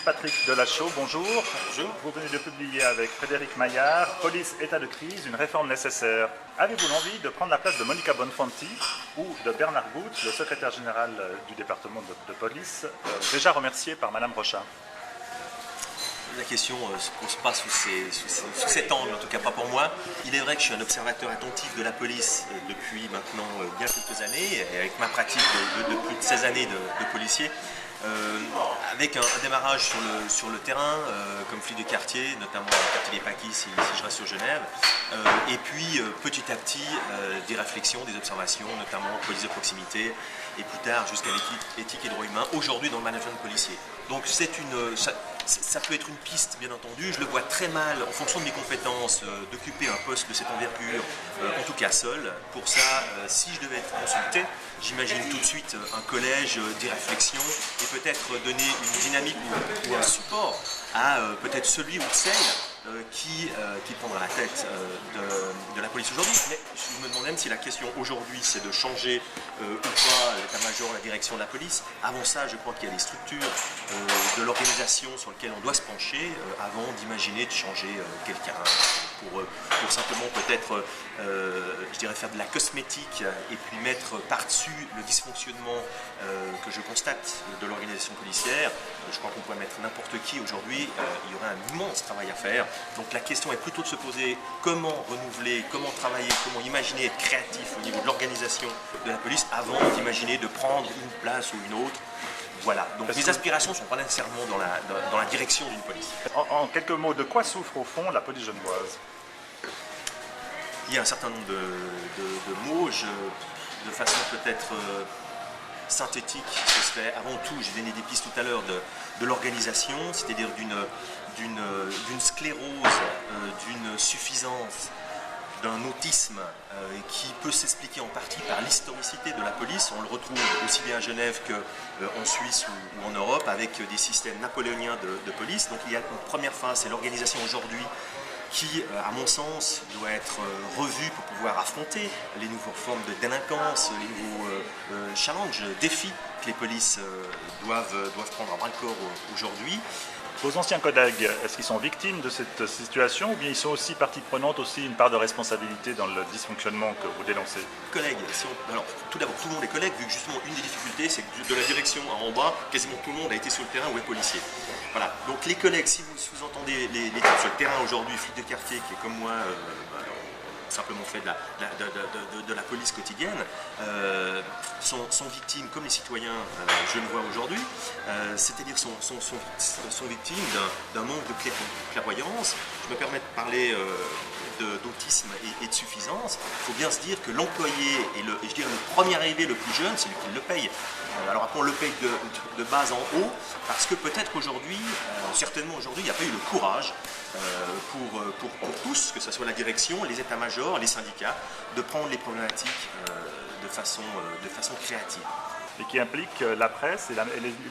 Patrick Delachaux, bonjour. Bonjour. Vous venez de publier avec Frédéric Maillard, Police, état de crise, une réforme nécessaire. Avez-vous l'envie de prendre la place de Monica Bonfanti ou de Bernard Goutte, le secrétaire général du département de police, déjà remercié par Madame Rochat? La question ne se pose pas sous cet angle, en tout cas pas pour moi. Il est vrai que je suis un observateur attentif de la police depuis maintenant bien quelques années, et avec ma pratique de plus de 16 années de policier, avec un démarrage sur le terrain, comme flic de quartier, notamment au quartier des Paquis si je reste sur Genève, et puis petit à petit des réflexions, des observations, notamment police de proximité, et plus tard jusqu'à l'éthique et droits humains, aujourd'hui dans le management policier. Donc ça peut être une piste, bien entendu. Je le vois très mal, en fonction de mes compétences, d'occuper un poste de cette envergure, en tout cas seul. Pour ça, si je devais être consulté, j'imagine tout de suite un collège, des réflexions, et peut-être donner une dynamique ou un support à peut-être celui ou celle qui prendra la tête de la police aujourd'hui. Mais je me demande même si la question aujourd'hui c'est de changer ou pas l'état-major, la direction de la police. Avant ça, je crois qu'il y a des structures de l'organisation sur lesquelles on doit se pencher avant d'imaginer de changer quelqu'un pour simplement peut-être, je dirais, faire de la cosmétique et puis mettre par-dessus le dysfonctionnement que je constate de l'organisation policière. Je crois qu'on pourrait mettre n'importe qui aujourd'hui, il y aurait un immense travail à faire. Donc la question est plutôt de se poser comment renouveler, comment travailler, comment imaginer être créatif au niveau de l'organisation de la police avant d'imaginer de prendre une place ou une autre. Voilà, donc mes aspirations ne sont pas nécessairement dans la direction d'une police. En quelques mots, de quoi souffre au fond la police genevoise? Il y a un certain nombre de mots, de façon peut-être synthétique, ce serait avant tout, j'ai donné des pistes tout à l'heure, de l'organisation, c'est-à-dire d'une sclérose, d'une suffisance, d'un autisme qui peut s'expliquer en partie par l'historicité de la police. On le retrouve aussi bien à Genève qu'en Suisse ou en Europe avec des systèmes napoléoniens de police. Donc il y a une première phase, c'est l'organisation aujourd'hui qui, à mon sens, doit être revue pour pouvoir affronter les nouvelles formes de délinquance, les nouveaux challenges, défis que les polices doivent prendre à bras-le-corps aujourd'hui. Vos anciens collègues, est-ce qu'ils sont victimes de cette situation ou bien ils sont aussi partie prenante, aussi une part de responsabilité dans le dysfonctionnement que vous dénoncez? Collègues, alors tout d'abord tout le monde est collègue, vu que justement une des difficultés c'est que de la direction en bas, quasiment tout le monde a été sur le terrain ou est policier. Voilà, donc les collègues, si vous entendez les types sur le terrain aujourd'hui, flics de quartier qui est comme moi, simplement fait de la police quotidienne, sont victimes, comme les citoyens, je le vois aujourd'hui, c'est-à-dire sont victimes d'un manque de clairvoyance. Je me permets de parler d'autisme et de suffisance. Il faut bien se dire que l'employé et je dirais le premier arrivé, le plus jeune, c'est lui qui le paye. Alors après on le paye de bas en haut, parce que peut-être qu'aujourd'hui, certainement aujourd'hui, il n'y a pas eu le courage pour tous, que ce soit la direction, les états-majors, les syndicats, de prendre les problématiques de façon créative. Et qui implique la presse et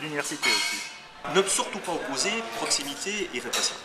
l'université aussi. Ne surtout pas opposer proximité et répression.